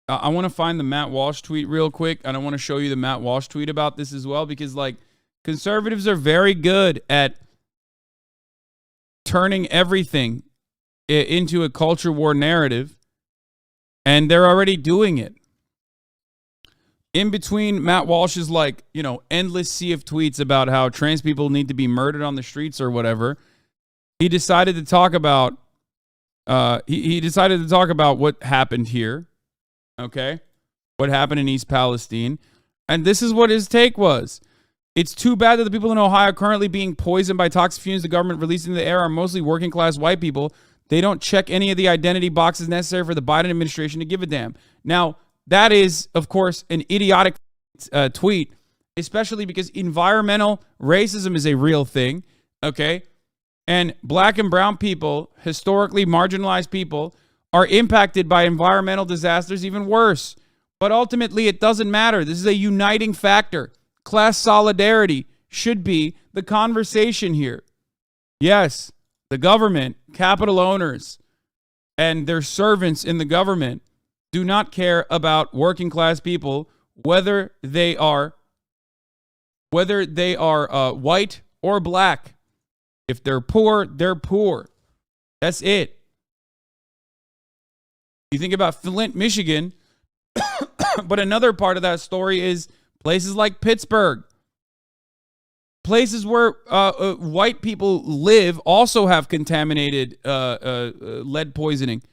I want to find the Matt Walsh tweet real quick, and I want to show you the Matt Walsh tweet about this as well, because like conservatives are very good at turning everything into a culture war narrative, and they're already doing it. In between Matt Walsh's like, you know, endless sea of tweets about how trans people need to be murdered on the streets or whatever, he decided to talk about he decided to talk about what happened here. Okay? What happened in East Palestine. And this is what his take was. It's too bad that the people in Ohio currently being poisoned by toxic fumes the government released into the air are mostly working class white people. They don't check any of the identity boxes necessary for the Biden administration to give a damn. Now, that is, of course, an idiotic tweet, especially because environmental racism is a real thing, okay? And black and brown people, historically marginalized people, are impacted by environmental disasters even worse. But ultimately, it doesn't matter. This is a uniting factor. Class solidarity should be the conversation here. Yes, the government, capital owners, and their servants in the government do not care about working class people, whether they are white or black. If they're poor, they're poor. That's it. You think about Flint, Michigan, but another part of that story is places like Pittsburgh. Places where white people live also have contaminated lead poisoning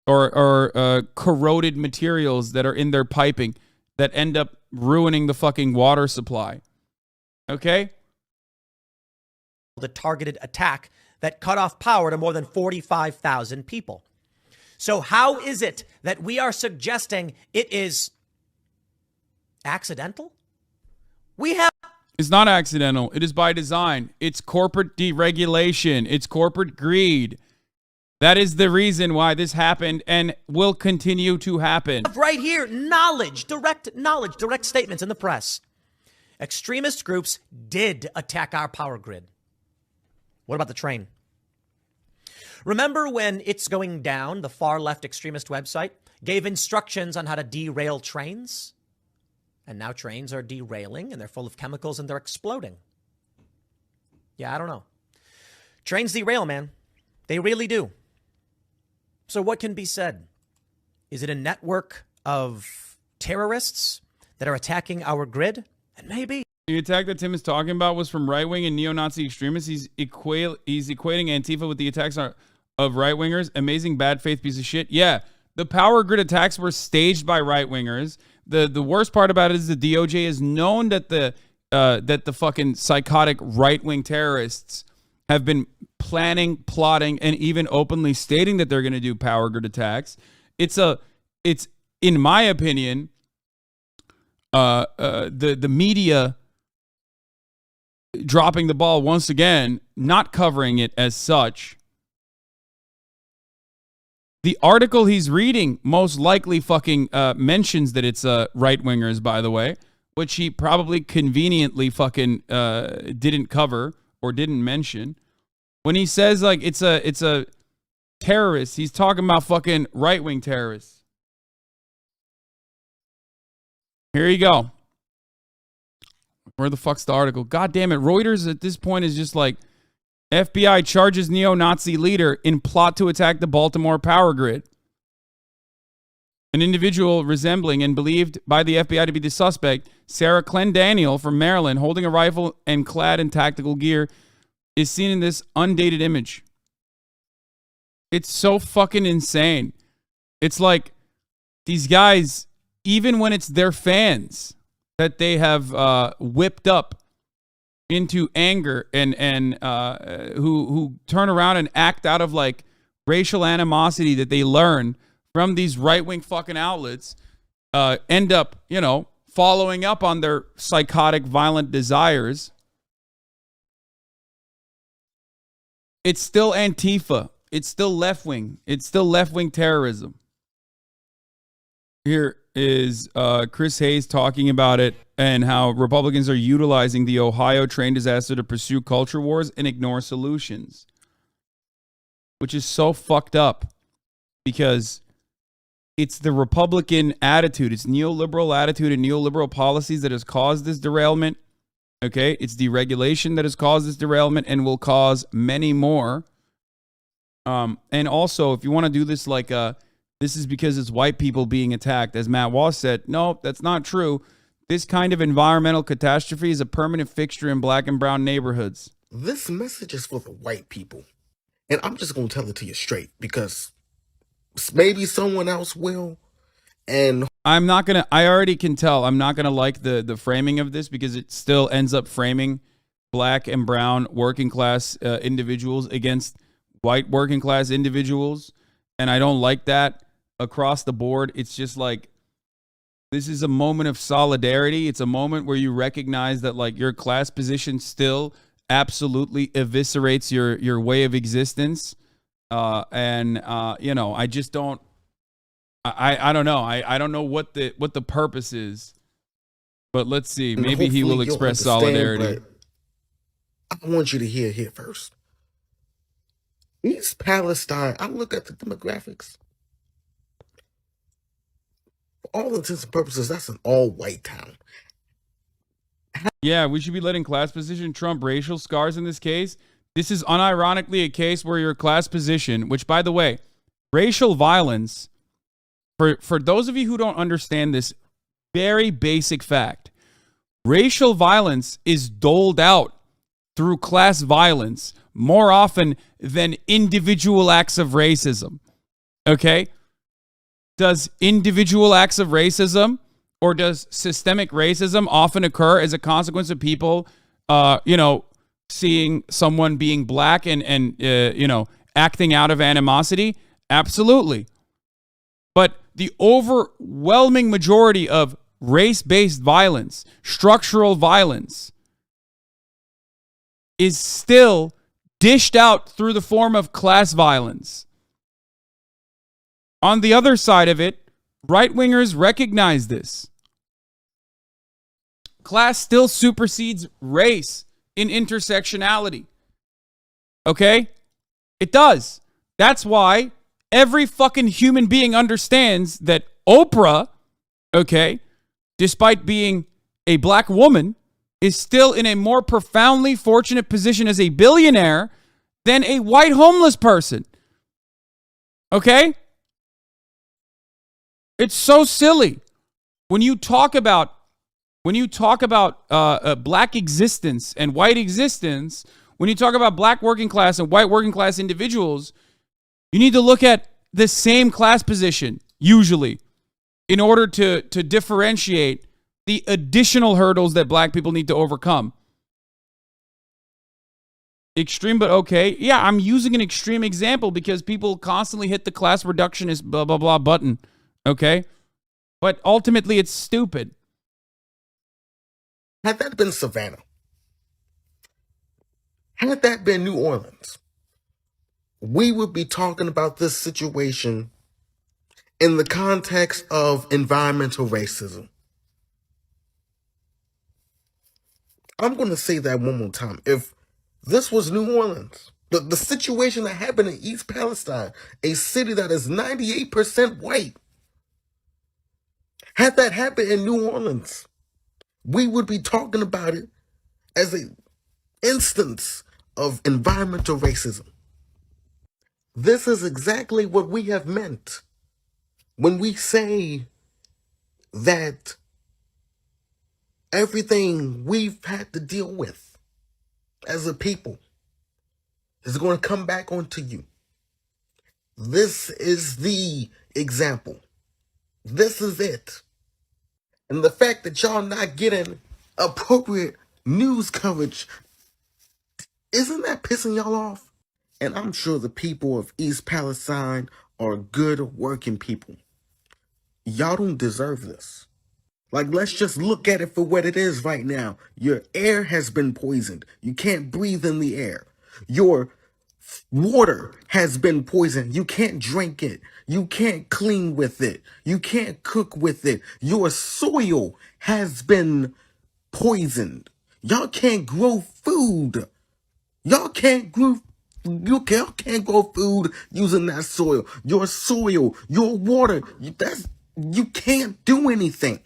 or corroded materials that are in their piping that end up ruining the fucking water supply. Okay? The targeted attack that cut off power to more than 45,000 people. So how is it that we are suggesting it is accidental? It's not accidental. It is by design. It's corporate deregulation. It's corporate greed. That is the reason why this happened and will continue to happen. Right here, direct statements in the press. Extremist groups did attack our power grid. What about the train? Remember when It's Going Down, the far left extremist website, gave instructions on how to derail trains? And now trains are derailing and they're full of chemicals and they're exploding. Yeah, I don't know. Trains derail, man. They really do. So what can be said? Is it a network of terrorists that are attacking our grid? And maybe. The attack that Tim is talking about was from right-wing and neo-Nazi extremists. He's equating Antifa with the attacks of right-wingers. Amazing bad faith piece of shit. Yeah, the power grid attacks were staged by right-wingers. The worst part about it is the DOJ has known that the fucking psychotic right-wing terrorists have been planning, plotting, and even openly stating that they're going to do power grid attacks. It's in my opinion, the media dropping the ball once again, not covering it as such. The article he's reading most likely fucking mentions that it's right-wingers, by the way, which he probably conveniently fucking didn't cover or didn't mention. When he says like it's a terrorist, he's talking about fucking right-wing terrorists. Here you go. Where the fuck's the article? God damn it. Reuters at this point is just like, FBI charges neo-Nazi leader in plot to attack the Baltimore power grid. An individual resembling and believed by the FBI to be the suspect, Sarah Clendaniel from Maryland, holding a rifle and clad in tactical gear, is seen in this undated image. It's so fucking insane. It's like these guys, even when it's their fans that they have whipped up into anger and who turn around and act out of like racial animosity that they learn from these right-wing fucking outlets, end up, following up on their psychotic, violent desires. It's still Antifa. It's still left-wing. It's still left-wing terrorism. Here is Chris Hayes talking about it and how Republicans are utilizing the Ohio train disaster to pursue culture wars and ignore solutions, which is so fucked up because it's the Republican attitude. It's neoliberal attitude and neoliberal policies that has caused this derailment. Okay, it's deregulation that has caused this derailment and will cause many more. And also, if you want to do this like this is because it's white people being attacked, as Matt Walsh said, no, that's not true. This kind of environmental catastrophe is a permanent fixture in black and brown neighborhoods. This message is for the white people. And I'm just going to tell it to you straight because maybe someone else will. And I'm not going to, I already can tell, I'm not going to like the framing of this because it still ends up framing black and brown working class individuals against white working class individuals. And I don't like that across the board. It's just like, this is a moment of solidarity. It's a moment where you recognize that like your class position still absolutely eviscerates your way of existence. You know, I just don't, I don't know. I don't know what the purpose is, but let's see. Maybe he will express solidarity. I want you to hear here first. East Palestine, I look at the demographics. For all intents and purposes, that's an all-white town. Yeah, we should be letting class position trump racial scars in this case. This is unironically a case where your class position, which, by the way, racial violence, for those of you who don't understand this very basic fact, racial violence is doled out through class violence more often than individual acts of racism. Okay? Does individual acts of racism or does systemic racism often occur as a consequence of people, seeing someone being black and acting out of animosity? Absolutely. But the overwhelming majority of race-based violence, structural violence, is still dished out through the form of class violence. On the other side of it, right-wingers recognize this. Class still supersedes race in intersectionality. Okay? It does. That's why every fucking human being understands that Oprah, okay, despite being a black woman, is still in a more profoundly fortunate position as a billionaire than a white homeless person. Okay? It's so silly. When you talk about black existence and white existence, when you talk about black working class and white working class individuals, you need to look at the same class position, usually, in order to differentiate the additional hurdles that black people need to overcome. Extreme, but okay. Yeah, I'm using an extreme example because people constantly hit the class reductionist blah, blah, blah button. Okay? But ultimately, it's stupid. Had that been Savannah, had that been New Orleans, we would be talking about this situation in the context of environmental racism. I'm going to say that one more time. If this was New Orleans, the situation that happened in East Palestine, a city that is 98% white, had that happened in New Orleans, we would be talking about it as an instance of environmental racism. This is exactly what we have meant when we say that everything we've had to deal with as a people is going to come back onto you. This is the example. This is it. And the fact that y'all not getting appropriate news coverage, isn't that pissing y'all off? And I'm sure the people of East Palestine are good working people. Y'all don't deserve this. Like, let's just look at it for what it is right now. Your air has been poisoned. You can't breathe in the air. Your water has been poisoned. You can't drink it. You can't clean with it. You can't cook with it. Your soil has been poisoned. Y'all can't grow food. Y'all can't grow You can't grow food using that soil. Your soil, your water, you can't do anything.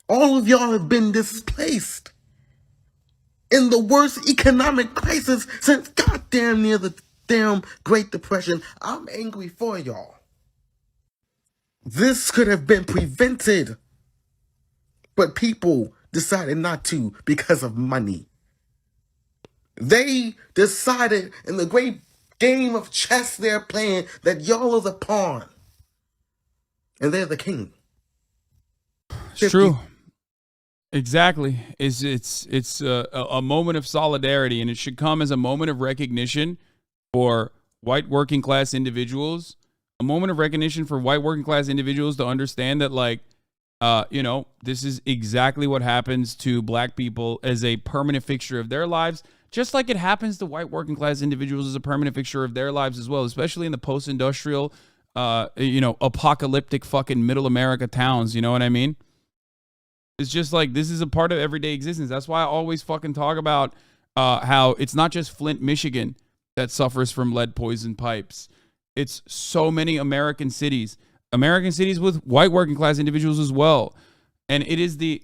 All of y'all have been displaced in the worst economic crisis since goddamn near the damn Great Depression. I'm angry for y'all. This could have been prevented, but people decided not to because of money. They decided in the great game of chess they're playing that y'all are the pawn and they're the king. It's true. Exactly. It's a moment of solidarity, and it should come as a moment of recognition for white working class individuals. A moment of recognition for white working class individuals to understand that, like, this is exactly what happens to black people as a permanent fixture of their lives, just like it happens to white working class individuals as a permanent fixture of their lives as well, especially in the post-industrial, apocalyptic fucking middle America towns. You know what I mean? It's just like, this is a part of everyday existence. That's why I always fucking talk about how it's not just Flint, Michigan that suffers from lead poison pipes. It's so many American cities with white working class individuals as well. And it is the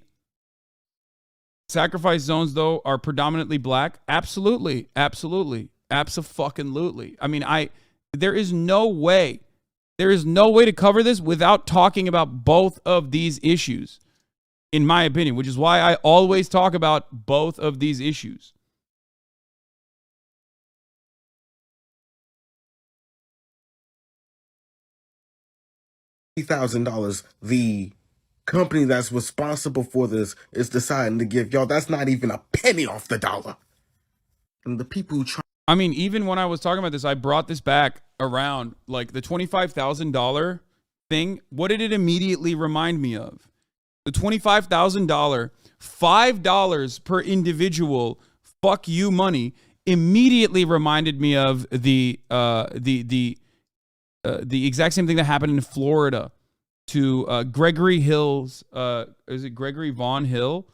sacrifice zones, though, are predominantly black. Absolutely. Abso-fucking-lutely. I mean, there is no way to cover this without talking about both of these issues, in my opinion, which is why I always talk about both of these issues. $3,000. The company that's responsible for this is deciding to give y'all. That's not even a penny off the dollar. And the people who try. I mean, even when I was talking about this, I brought this back around, like, the $25,000 thing. What did it immediately remind me of? The $25,000, $5 per individual, fuck you money, immediately reminded me of the exact same thing that happened in Florida to Gregory Hill's, is it Gregory Vaughn Hill,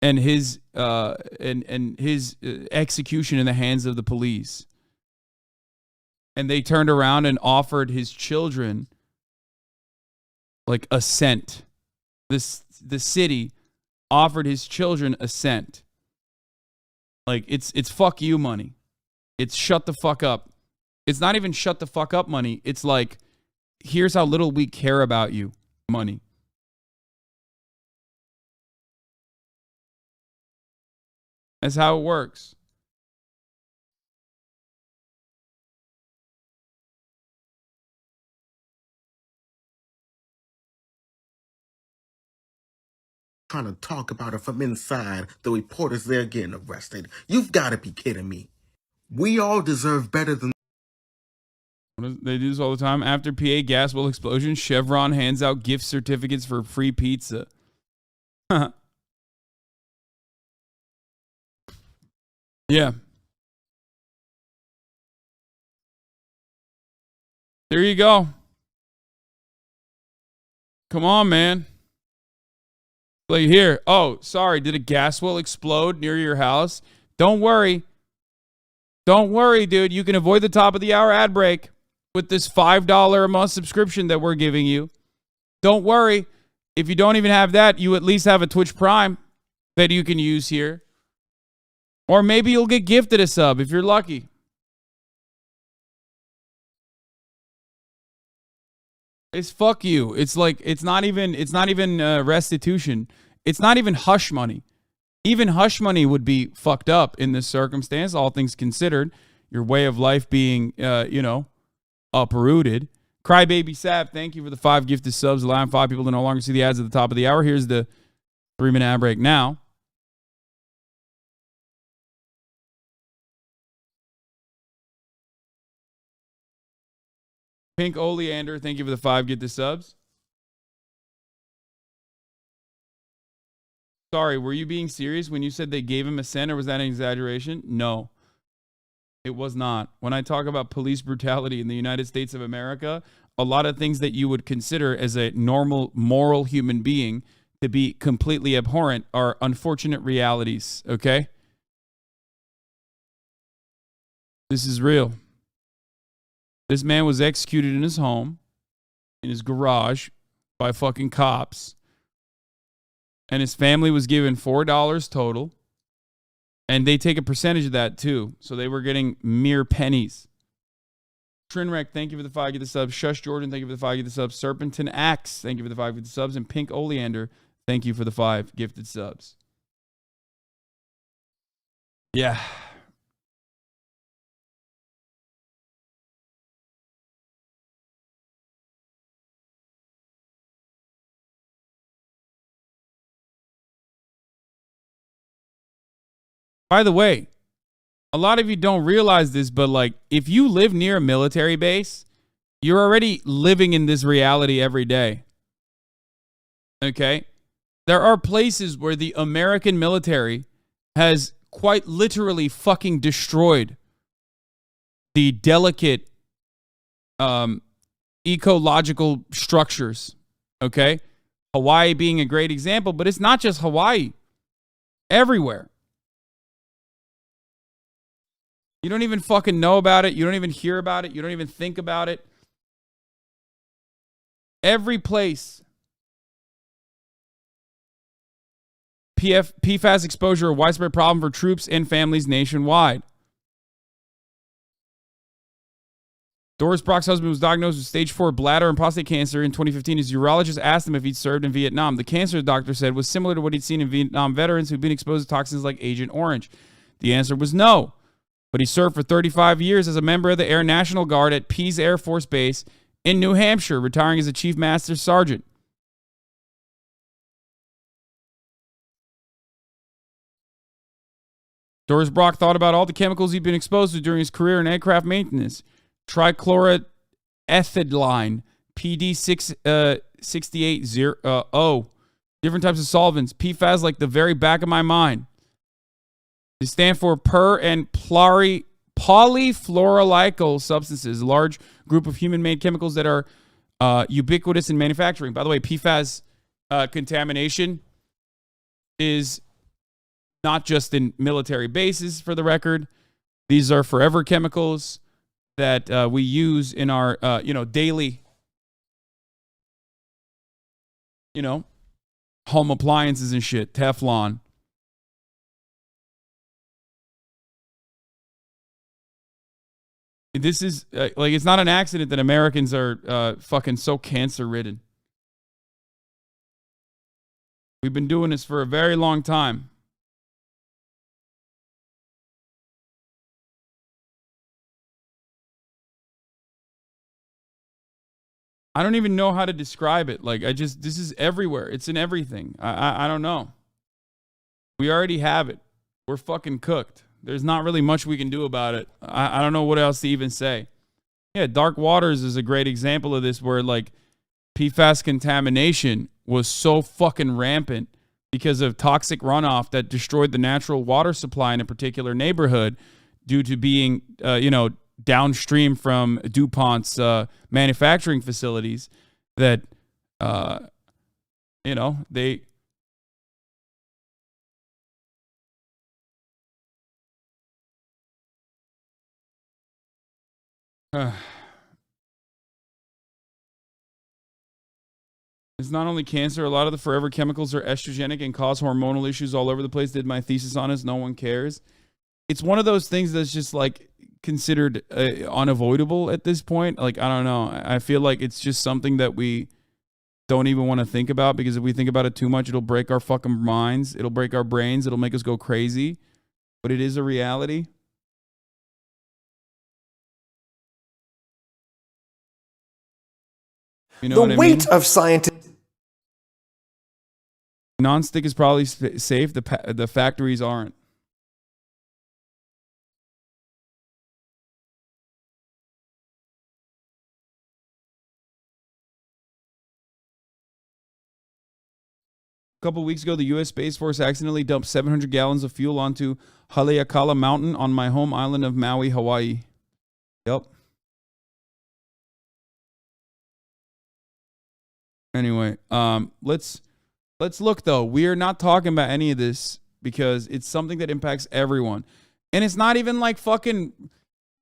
and his execution in the hands of the police. And they turned around and offered his children like a cent. The city offered his children a cent. Like, it's fuck you money. It's shut the fuck up. It's not even shut the fuck up money. It's like, here's how little we care about you money. That's how it works. Trying to talk about it from inside, the reporters there getting arrested. You've got to be kidding me. We all deserve better than. They do this all the time. After PA gas well explosion, Chevron hands out gift certificates for free pizza. Yeah. There you go. Come on, man. Like, here. Oh, sorry. Did a gas well explode near your house? Don't worry. Don't worry, dude. You can avoid the top of the hour ad break with this $5 a month subscription that we're giving you. Don't worry. If you don't even have that, you at least have a Twitch Prime that you can use here. Or maybe you'll get gifted a sub if you're lucky. It's fuck you. It's like, it's not even restitution. It's not even hush money. Even hush money would be fucked up in this circumstance, all things considered. Your way of life being, uprooted. Crybaby Sav, thank you for the 5 gifted subs, allowing 5 people to no longer see the ads at the top of the hour. Here's the 3-minute ad break now. Pink Oleander, thank you for the 5 gifted subs. Sorry, were you being serious when you said they gave him a cent, or was that an exaggeration? No, it was not. When I talk about police brutality in the United States of America, a lot of things that you would consider as a normal, moral human being to be completely abhorrent are unfortunate realities, okay? This is real. This man was executed in his home, in his garage, by fucking cops. And his family was given $4 total. And they take a percentage of that too. So they were getting mere pennies. Trinrec, thank you for the 5 get the subs. Shush Jordan, thank you for the 5 get the subs. Serpentin Axe, thank you for the 5 get the subs. And Pink Oleander, thank you for the 5 gifted subs. Yeah. By the way, a lot of you don't realize this, but like if you live near a military base, you're already living in this reality every day. Okay? There are places where the American military has quite literally fucking destroyed the delicate ecological structures. Okay? Hawaii being a great example, but it's not just Hawaii. Everywhere. You don't even fucking know about it. You don't even hear about it. You don't even think about it. Every place. PFAS exposure, a widespread problem for troops and families nationwide. Doris Brock's husband was diagnosed with stage 4 bladder and prostate cancer in 2015. His urologist asked him if he'd served in Vietnam. The cancer, the doctor said, was similar to what he'd seen in Vietnam veterans who'd been exposed to toxins like Agent Orange. The answer was no. But he served for 35 years as a member of the Air National Guard at Pease Air Force Base in New Hampshire, retiring as a Chief Master Sergeant. Doris Brock thought about all the chemicals he'd been exposed to during his career in aircraft maintenance. Trichloroethylene, PD668O, different types of solvents, PFAS like the very back of my mind. They stand for per and polyfluoroalkyl substances, a large group of human-made chemicals that are ubiquitous in manufacturing. By the way, PFAS contamination is not just in military bases, for the record. These are forever chemicals that we use in our, daily, home appliances and shit. Teflon. This is, it's not an accident that Americans are fucking so cancer-ridden. We've been doing this for a very long time. I don't even know how to describe it. This is everywhere. It's in everything. I don't know. We already have it. We're fucking cooked. There's not really much we can do about it. I don't know what else to even say. Yeah, Dark Waters is a great example of this where PFAS contamination was so fucking rampant because of toxic runoff that destroyed the natural water supply in a particular neighborhood due to being, downstream from DuPont's manufacturing facilities that, they... It's not only cancer. A lot of the forever chemicals are estrogenic and cause hormonal issues all over the place. Did my thesis on it. No one cares. It's one of those things that's just considered unavoidable at this point. I don't know. I feel like it's just something that we don't even want to think about, because if we think about it too much, it'll break our fucking minds. It'll break our brains. It'll make us go crazy. But it is a reality. You know the weight of scientists. Non-stick is probably safe. The factories aren't. A couple weeks ago, the U.S. Space Force accidentally dumped 700 gallons of fuel onto Haleakala Mountain on my home island of Maui, Hawaii. Yep. Anyway, let's look, though. We are not talking about any of this because it's something that impacts everyone. And it's not even fucking...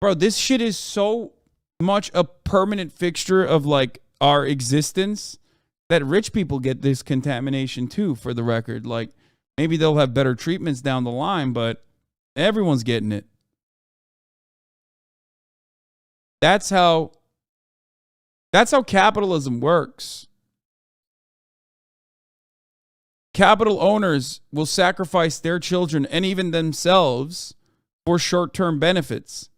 Bro, this shit is so much a permanent fixture of like our existence that rich people get this contamination too, for the record. Like, maybe they'll have better treatments down the line, but everyone's getting it. That's how capitalism works. Capital owners will sacrifice their children and even themselves for short-term benefits.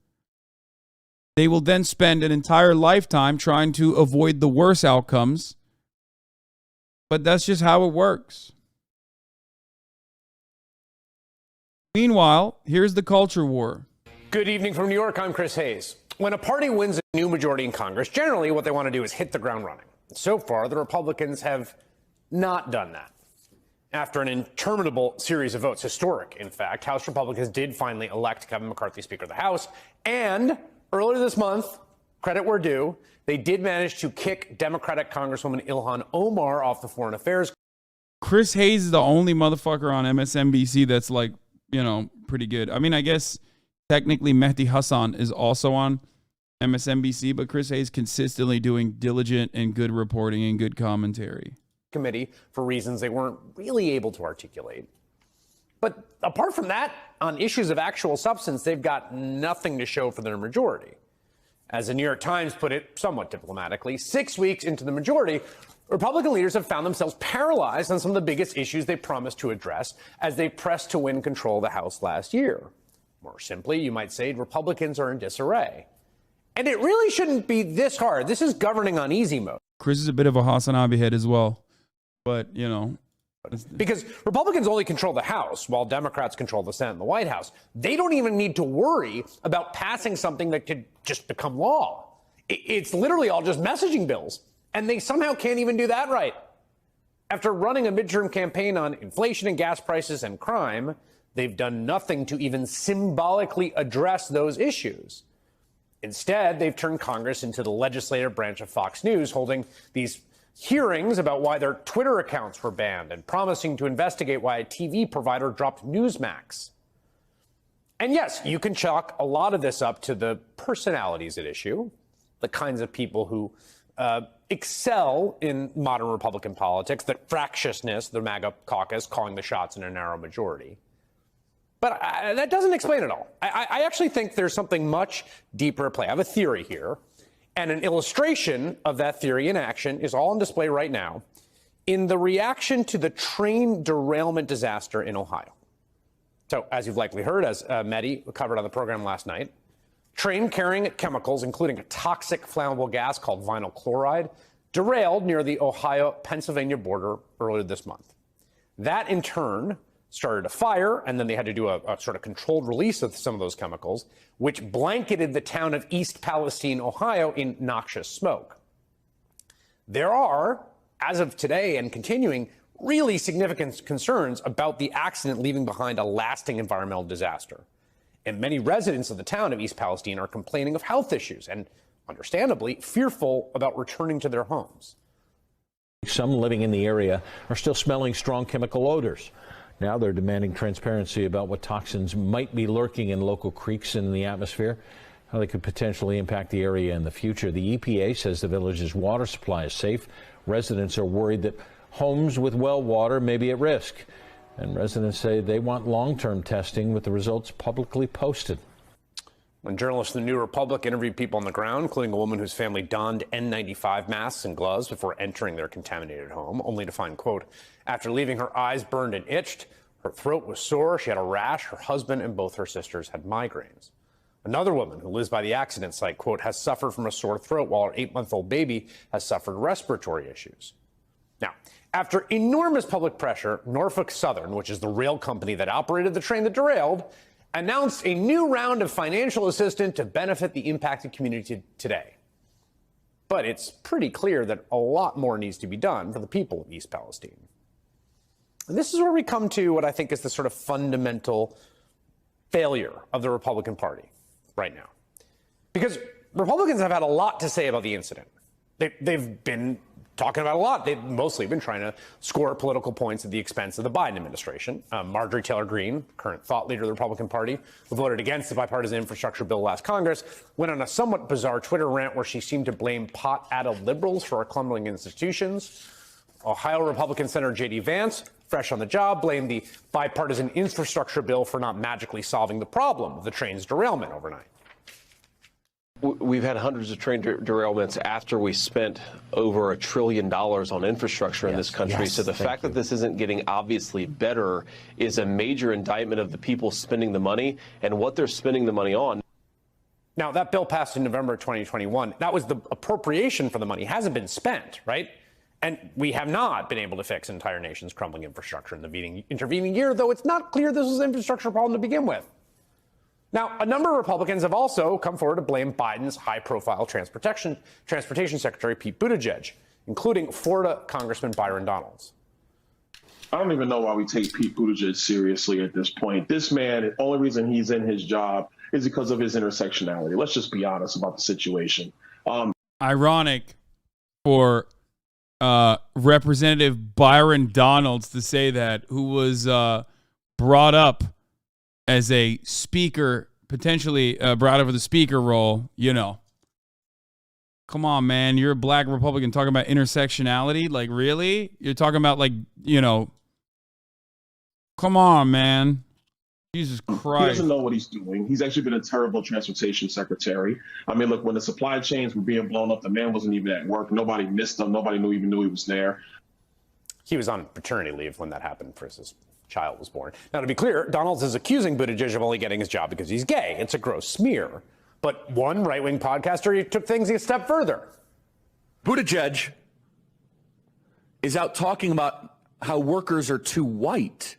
They will then spend an entire lifetime trying to avoid the worst outcomes. But that's just how it works. Meanwhile, here's the culture war. Good evening from New York. I'm Chris Hayes. When a party wins a new majority in Congress, generally what they want to do is hit the ground running. So far, the Republicans have not done that. After an interminable series of votes, historic, in fact, House Republicans did finally elect Kevin McCarthy Speaker of the House. And earlier this month, credit where due, they did manage to kick Democratic Congresswoman Ilhan Omar off the Foreign Affairs. Chris Hayes is the only motherfucker on MSNBC that's like, you know, pretty good. I mean, I guess technically Mehdi Hassan is also on MSNBC, but Chris Hayes consistently doing diligent and good reporting and good commentary. Committee for reasons they weren't really able to articulate. But apart from that, on issues of actual substance, they've got nothing to show for their majority. As the New York Times put it somewhat diplomatically, 6 weeks into the majority, Republican leaders have found themselves paralyzed on some of the biggest issues they promised to address as they pressed to win control of the House last year. More simply, you might say Republicans are in disarray. And it really shouldn't be this hard. This is governing on easy mode. Chris is a bit of a HasanAbi head as well. But, you know. Because Republicans only control the House while Democrats control the Senate and the White House. They don't even need to worry about passing something that could just become law. It's literally all just messaging bills. And they somehow can't even do that right. After running a midterm campaign on inflation and gas prices and crime, they've done nothing to even symbolically address those issues. Instead, they've turned Congress into the legislative branch of Fox News, holding these hearings about why their Twitter accounts were banned and promising to investigate why a TV provider dropped Newsmax. And yes, you can chalk a lot of this up to the personalities at issue, the kinds of people who excel in modern Republican politics, the fractiousness, the MAGA caucus calling the shots in a narrow majority. But that doesn't explain it all. I actually think there's something much deeper at play. I have a theory here. And an illustration of that theory in action is all on display right now in the reaction to the train derailment disaster in Ohio. So, as you've likely heard, as Mehdi covered on the program last night, train carrying chemicals, including a toxic flammable gas called vinyl chloride, derailed near the Ohio-Pennsylvania border earlier this month. That, in turn, started a fire, and then they had to do a sort of controlled release of some of those chemicals, which blanketed the town of East Palestine, Ohio, in noxious smoke. There are, as of today and continuing, really significant concerns about the accident leaving behind a lasting environmental disaster. And many residents of the town of East Palestine are complaining of health issues and, understandably, fearful about returning to their homes. Some living in the area are still smelling strong chemical odors. Now they're demanding transparency about what toxins might be lurking in local creeks and in the atmosphere, how they could potentially impact the area in the future. The EPA says the village's water supply is safe. Residents are worried that homes with well water may be at risk. And residents say they want long-term testing with the results publicly posted. When journalists in the New Republic interviewed people on the ground, including a woman whose family donned N95 masks and gloves before entering their contaminated home, only to find, quote, after leaving her eyes burned and itched, her throat was sore, she had a rash, her husband and both her sisters had migraines. Another woman who lives by the accident site, quote, has suffered from a sore throat while her 8-month-old baby has suffered respiratory issues. Now, after enormous public pressure, Norfolk Southern, which is the rail company that operated the train that derailed, announced a new round of financial assistance to benefit the impacted community today. But it's pretty clear that a lot more needs to be done for the people of East Palestine. And this is where we come to what I think is the sort of fundamental failure of the Republican Party right now. Because Republicans have had a lot to say about the incident. They've been talking about a lot. They've mostly been trying to score political points at the expense of the Biden administration. Marjorie Taylor Greene, current thought leader of the Republican Party, who voted against the bipartisan infrastructure bill last Congress, went on a somewhat bizarre Twitter rant where she seemed to blame pot-addled liberals for our crumbling institutions. Ohio Republican Senator J.D. Vance, fresh on the job, blamed the bipartisan infrastructure bill for not magically solving the problem of the train's derailment overnight. We've had hundreds of train derailments after we spent over $1 trillion on infrastructure in this country. So the fact that this isn't getting obviously better is a major indictment of the people spending the money and what they're spending the money on. Now, that bill passed in November 2021. That was the appropriation for the money. It hasn't been spent, right? And we have not been able to fix an entire nation's crumbling infrastructure in the intervening year, though it's not clear this was an infrastructure problem to begin with. Now, a number of Republicans have also come forward to blame Biden's high-profile transportation secretary, Pete Buttigieg, including Florida Congressman Byron Donalds. I don't even know why we take Pete Buttigieg seriously at this point. This man, the only reason he's in his job is because of his intersectionality. Let's just be honest about the situation. Ironic for Representative Byron Donalds to say that, who was brought up as a speaker, potentially brought up for the speaker role, you know. Come on, man. You're a black Republican talking about intersectionality? Like, really? You're talking about, like, you know. Come on, man. Jesus Christ. He doesn't know what he's doing. He's actually been a terrible transportation secretary. I mean, look, when the supply chains were being blown up, the man wasn't even at work. Nobody missed him. Nobody even knew he was there. He was on paternity leave when that happened for his child was born. Now, to be clear, Donalds is accusing Buttigieg of only getting his job because he's gay. It's a gross smear. But one right-wing podcaster took things a step further. Buttigieg is out talking about how workers are too white.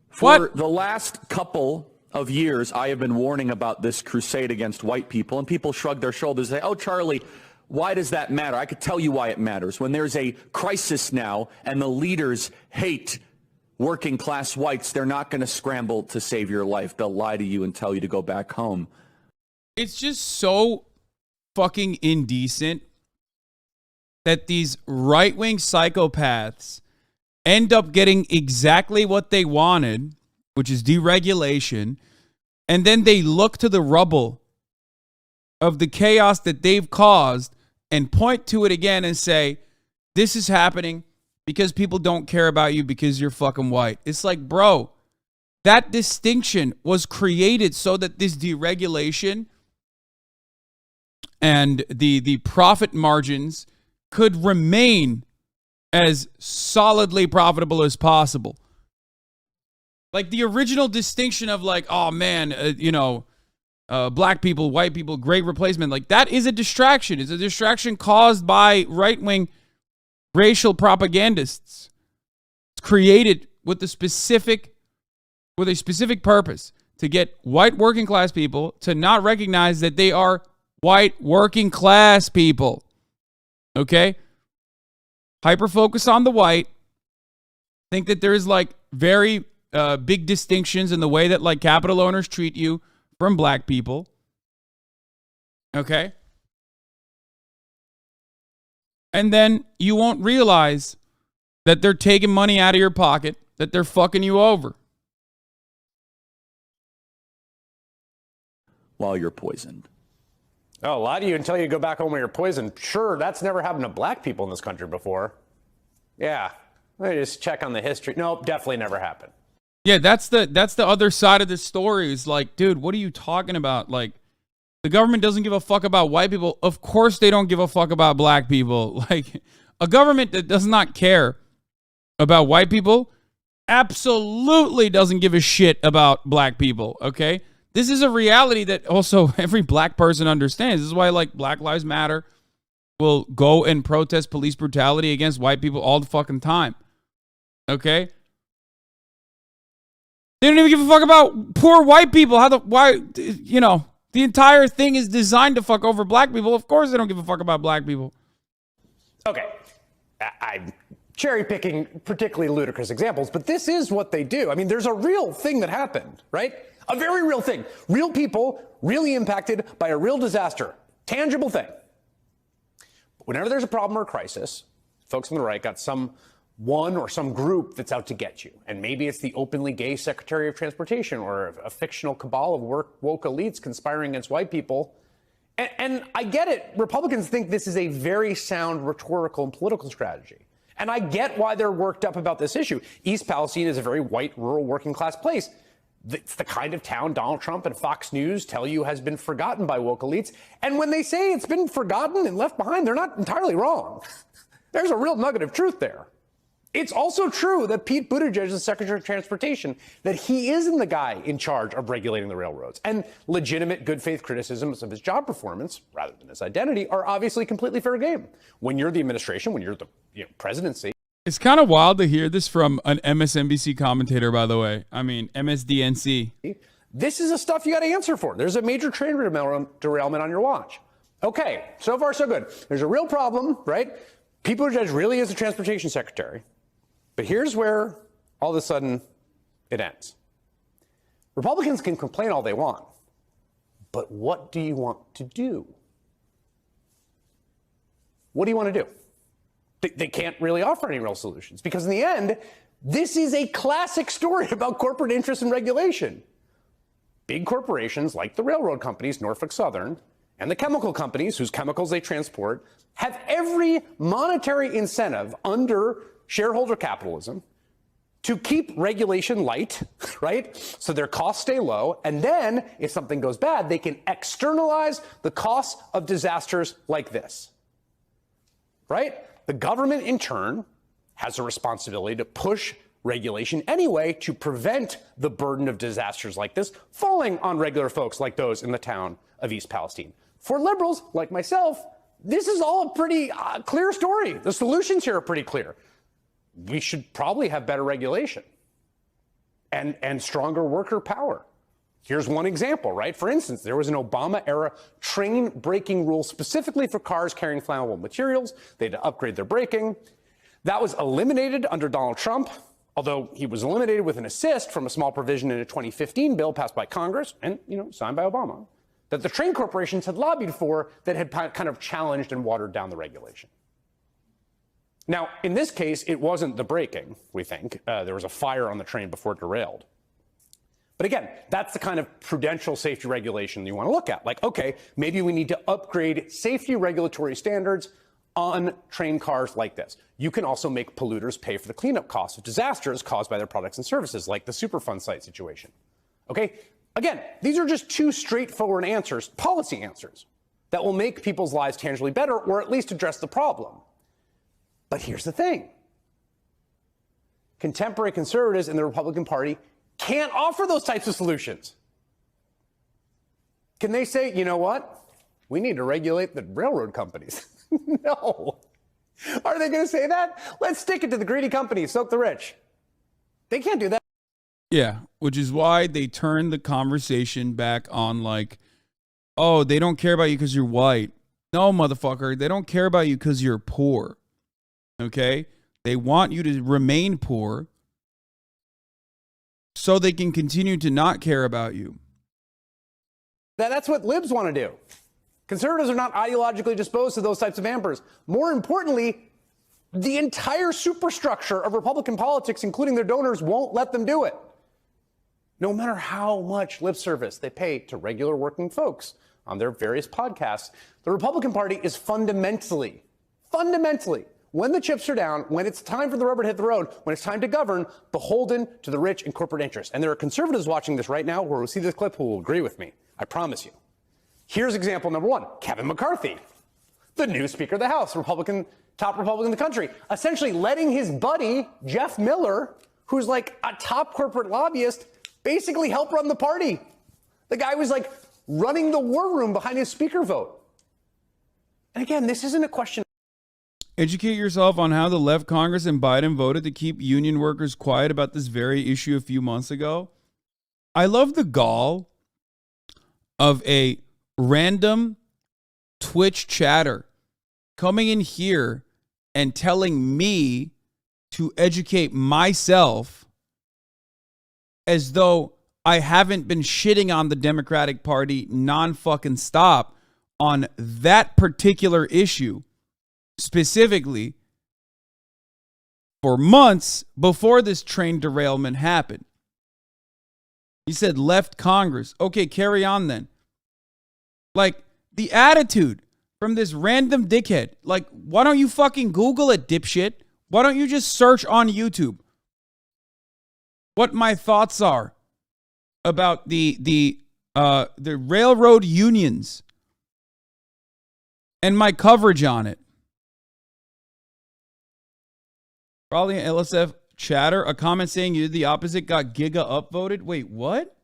For the last couple of years, I have been warning about this crusade against white people, and people shrug their shoulders and say, oh, Charlie, why does that matter? I could tell you why it matters. When there's a crisis now and the leaders hate working class whites, they're not going to scramble to save your life. They'll lie to you and tell you to go back home. It's just so fucking indecent that these right-wing psychopaths end up getting exactly what they wanted, which is deregulation, and then they look to the rubble of the chaos that they've caused and point to it again and say, this is happening because people don't care about you because you're fucking white. It's like, bro, that distinction was created so that this deregulation and the profit margins could remain as solidly profitable as possible. Like the original distinction of like, oh man, black people, white people, great replacement. Like that is a distraction. It's a distraction caused by right-wing racial propagandists. It's created with a specific purpose to get white working class people to not recognize that they are white working class people. Okay? Hyper focus on the white. Think that there's like very big distinctions in the way that like capital owners treat you from black people. Okay? And then you won't realize that they're taking money out of your pocket, that they're fucking you over. While you're poisoned. Oh, lie to you until you go back home where you're poisoned. Sure, that's never happened to black people in this country before. Yeah, let me just check on the history. Nope, definitely never happened. Yeah, that's the other side of the story. Is like, dude, what are you talking about? Like, the government doesn't give a fuck about white people. Of course they don't give a fuck about black people. Like, a government that does not care about white people absolutely doesn't give a shit about black people, okay? This is a reality that also every black person understands. This is why, like, Black Lives Matter will go and protest police brutality against white people all the fucking time. Okay? They don't even give a fuck about poor white people. The entire thing is designed to fuck over black people. Of course they don't give a fuck about black people. Okay. I'm cherry picking particularly ludicrous examples, but this is what they do. I mean, there's a real thing that happened, right? A very real thing. Real people really impacted by a real disaster. Tangible thing. Whenever there's a problem or a crisis, folks on the right got some one or some group that's out to get you. And maybe it's the openly gay Secretary of Transportation or a fictional cabal of woke elites conspiring against white people. And I get it. Republicans think this is a very sound rhetorical and political strategy. And I get why they're worked up about this issue. East Palestine is a very white, rural, working class place. It's the kind of town Donald Trump and Fox News tell you has been forgotten by woke elites. And when they say it's been forgotten and left behind, they're not entirely wrong. There's a real nugget of truth there. It's also true that Pete Buttigieg is the Secretary of Transportation, that he isn't the guy in charge of regulating the railroads. And legitimate good faith criticisms of his job performance, rather than his identity, are obviously completely fair game. When you're the administration, when you're the presidency. It's kind of wild to hear this from an MSNBC commentator, by the way. I mean, MSDNC. This is the stuff you got to answer for. There's a major train derailment on your watch. Okay, so far so good. There's a real problem, right? Pete Buttigieg really is the transportation secretary. But here's where all of a sudden it ends. Republicans can complain all they want, but what do you want to do? What do you want to do? They can't really offer any real solutions because in the end, this is a classic story about corporate interest and regulation. Big corporations like the railroad companies, Norfolk Southern, and the chemical companies whose chemicals they transport have every monetary incentive under shareholder capitalism to keep regulation light, right? So their costs stay low. And then if something goes bad, they can externalize the costs of disasters like this, right? The government in turn has a responsibility to push regulation anyway to prevent the burden of disasters like this falling on regular folks like those in the town of East Palestine. For liberals like myself, this is all a pretty clear story. The solutions here are pretty clear. We should probably have better regulation and stronger worker power. Here's one example, right? For instance, there was an Obama-era train braking rule specifically for cars carrying flammable materials. They had to upgrade their braking. That was eliminated under Donald Trump, although he was eliminated with an assist from a small provision in a 2015 bill passed by Congress and, signed by Obama, that the train corporations had lobbied for that had kind of challenged and watered down the regulation. Now, in this case, it wasn't the braking, we think. There was a fire on the train before it derailed. But again, that's the kind of prudential safety regulation you want to look at. Like, okay, maybe we need to upgrade safety regulatory standards on train cars like this. You can also make polluters pay for the cleanup costs of disasters caused by their products and services, like the Superfund site situation. Okay, again, these are just two straightforward answers, policy answers, that will make people's lives tangibly better or at least address the problem. But here's the thing. Contemporary conservatives in the Republican Party can't offer those types of solutions. Can they say, you know what? We need to regulate the railroad companies. No. Are they going to say that? Let's stick it to the greedy companies, soak the rich. They can't do that. Yeah, which is why they turned the conversation back on like, oh, they don't care about you because you're white. No, motherfucker. They don't care about you because you're poor. Okay? They want you to remain poor so they can continue to not care about you. That's what libs want to do. Conservatives are not ideologically disposed to those types of ambers. More importantly, the entire superstructure of Republican politics, including their donors, won't let them do it. No matter how much lip service they pay to regular working folks on their various podcasts, the Republican Party is fundamentally, when the chips are down, when it's time for the rubber to hit the road, when it's time to govern, beholden to the rich and corporate interests. And there are conservatives watching this right now who will see this clip who will agree with me. I promise you. Here's example number one, Kevin McCarthy, the new Speaker of the House, top Republican in the country, essentially letting his buddy, Jeff Miller, who's like a top corporate lobbyist, basically help run the party. The guy was like running the war room behind his speaker vote. And again, this isn't a question. Educate yourself on how the left Congress and Biden voted to keep union workers quiet about this very issue a few months ago. I love the gall of a random Twitch chatter coming in here and telling me to educate myself as though I haven't been shitting on the Democratic Party non-fucking stop on that particular issue specifically for months before this train derailment happened. He said left Congress. Okay, carry on then. Like, the attitude from this random dickhead. Like, why don't you fucking Google it, dipshit? Why don't you just search on YouTube what my thoughts are about the railroad unions and my coverage on it? Probably an LSF chatter. A comment saying you did the opposite got giga upvoted. Wait, what?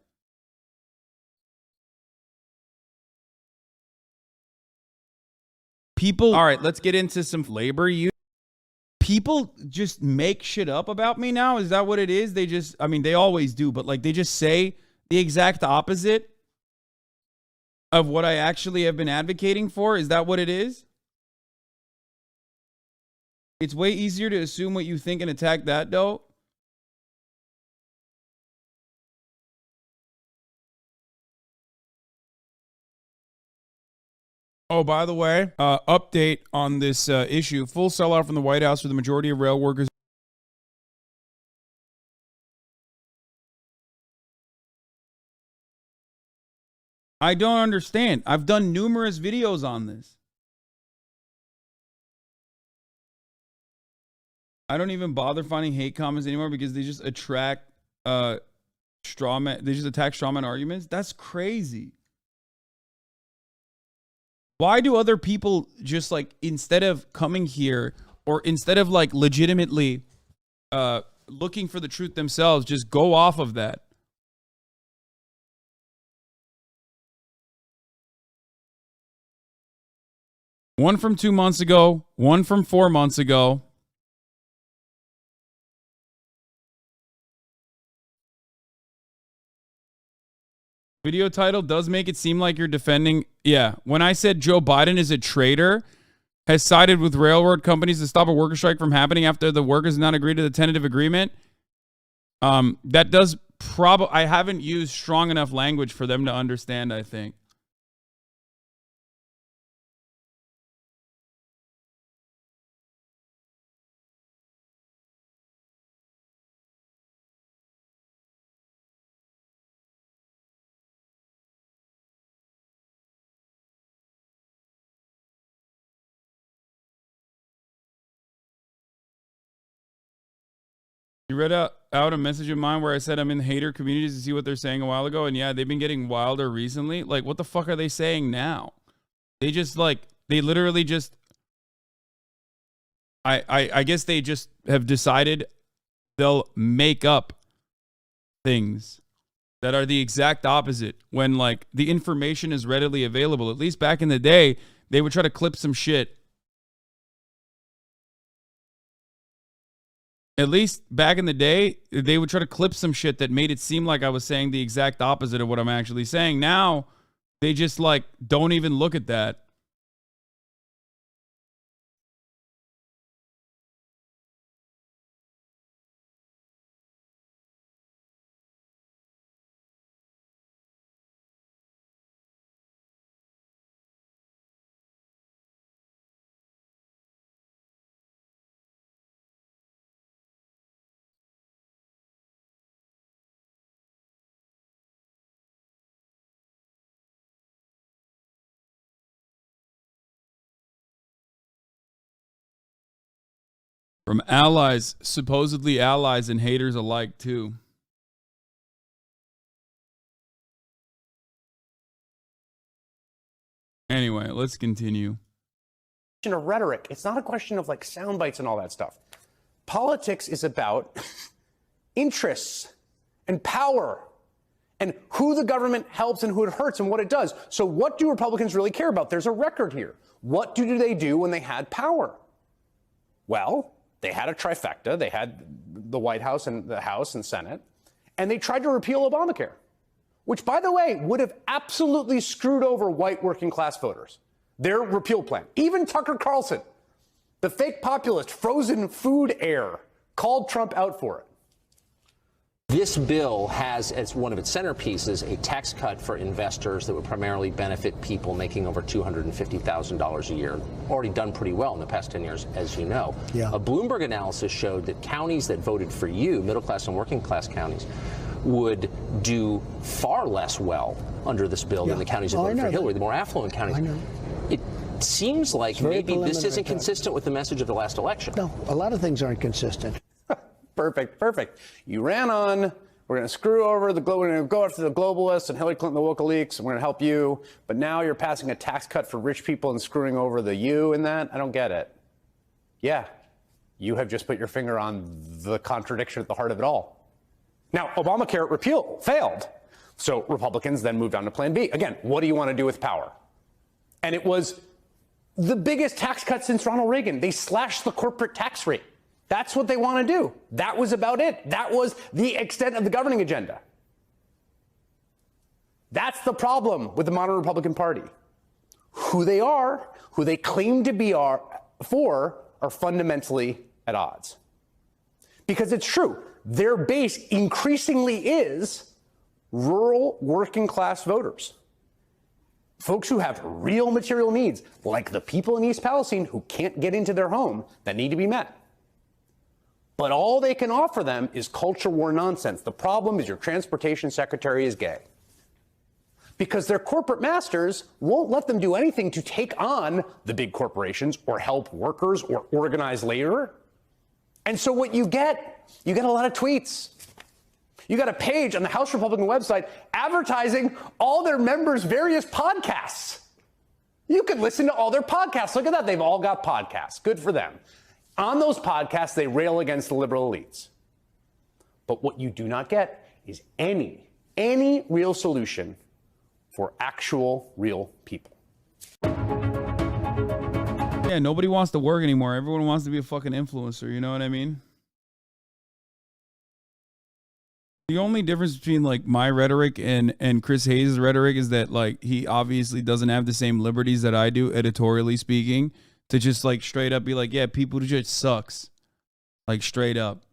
People, all right, let's get into some labor use. People just make shit up about me now. Is that what it is? They just, I mean, they always do, but like they just say the exact opposite of what I actually have been advocating for. Is that what it is? It's way easier to assume what you think and attack that, though. Oh, by the way, update on this issue. Full sellout from the White House for the majority of rail workers. I don't understand. I've done numerous videos on this. I don't even bother finding hate comments anymore because they just attract straw man. They just attack straw man arguments. That's crazy. Why do other people just like, instead of coming here or instead of like legitimately looking for the truth themselves, just go off of that? One from 2 months ago, one from 4 months ago. Video title does make it seem like you're defending. Yeah, when I said Joe Biden is a traitor, has sided with railroad companies to stop a worker strike from happening after the workers did not agree to the tentative agreement. That does probably, I haven't used strong enough language for them to understand, I think. You read out a message of mine where I said I'm in the hater communities to see what they're saying a while ago. And yeah, they've been getting wilder recently. Like, what the fuck are they saying now? They just like, they literally just, I guess they just have decided they'll make up things that are the exact opposite when like the information is readily available. At least back in the day, they would try to clip some shit. At least back in the day, they would try to clip some shit that made it seem like I was saying the exact opposite of what I'm actually saying. Now, they just like don't even look at that. From allies, supposedly allies and haters alike, too. Anyway, let's continue. Of rhetoric. It's not a question of like sound bites and all that stuff. Politics is about interests and power and who the government helps and who it hurts and what it does. So what do Republicans really care about? There's a record here. What do they do when they had power? Well, they had a trifecta. They had the White House and the House and Senate, and they tried to repeal Obamacare, which, by the way, would have absolutely screwed over white working class voters. Their repeal plan. Even Tucker Carlson, the fake populist, frozen food heir, called Trump out for it. This bill has as one of its centerpieces a tax cut for investors that would primarily benefit people making over $250,000 a year. Already done pretty well in the past 10 years, as you know. Yeah. A Bloomberg analysis showed that counties that voted for you, middle class and working class counties, would do far less well under this bill than the counties that voted for Hillary, the more affluent counties. I know. It seems like maybe this isn't consistent with the message of the last election. No, a lot of things aren't consistent. Perfect. You ran on. We're going to screw over the we're going to go after the globalists and Hillary Clinton, the WikiLeaks, and we're going to help you. But now you're passing a tax cut for rich people and screwing over the you in that? I don't get it. Yeah, you have just put your finger on the contradiction at the heart of it all. Now, Obamacare repeal failed. So Republicans then moved on to Plan B. Again, what do you want to do with power? And it was the biggest tax cut since Ronald Reagan. They slashed the corporate tax rate. That's what they want to do. That was about it. That was the extent of the governing agenda. That's the problem with the modern Republican Party. Who they are, who they claim to be are fundamentally at odds. Because it's true, their base increasingly is rural working class voters. Folks who have real material needs, like the people in East Palestine who can't get into their home, that need to be met. But all they can offer them is culture war nonsense. The problem is your transportation secretary is gay. Because their corporate masters won't let them do anything to take on the big corporations or help workers or organize labor. And so what you get a lot of tweets. You got a page on the House Republican website advertising all their members' various podcasts. You could listen to all their podcasts. Look at that. They've all got podcasts. Good for them. On those podcasts, they rail against the liberal elites. But what you do not get is any real solution for actual real people. Yeah, nobody wants to work anymore. Everyone wants to be a fucking influencer. You know what I mean? The only difference between like my rhetoric and Chris Hayes' rhetoric is that like he obviously doesn't have the same liberties that I do, editorially speaking, to just like straight up be like, yeah, Pete Buttigieg sucks. Like straight up.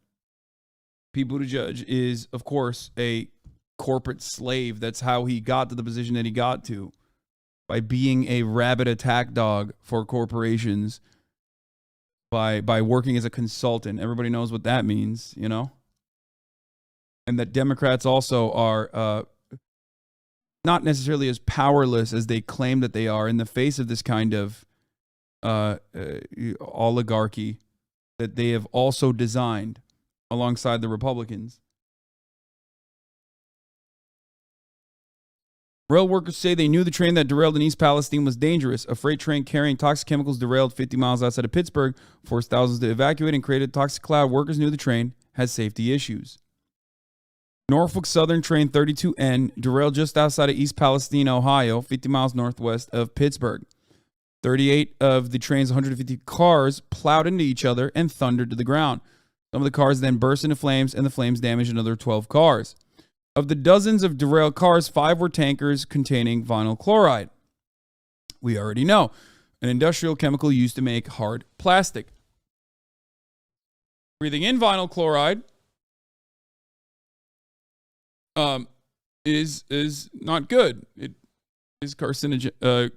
Pete Buttigieg is, of course, a corporate slave. That's how he got to the position that he got to. By being a rabid attack dog for corporations. By working as a consultant. Everybody knows what that means, you know? And that Democrats also are not necessarily as powerless as they claim that they are in the face of this kind of oligarchy that they have also designed alongside the Republicans. Rail workers say they knew the train that derailed in East Palestine was dangerous. A freight train carrying toxic chemicals derailed 50 miles outside of Pittsburgh, forced thousands to evacuate, and created a toxic cloud. Workers knew the train has safety issues. Norfolk Southern Train 32N derailed just outside of East Palestine, Ohio, 50 miles northwest of Pittsburgh. 38 of the train's 150 cars plowed into each other and thundered to the ground. Some of the cars then burst into flames, and the flames damaged another 12 cars. Of the dozens of derailed cars, 5 were tankers containing vinyl chloride. We already know, an industrial chemical used to make hard plastic. Breathing in vinyl chloride is not good. It is carcinogen.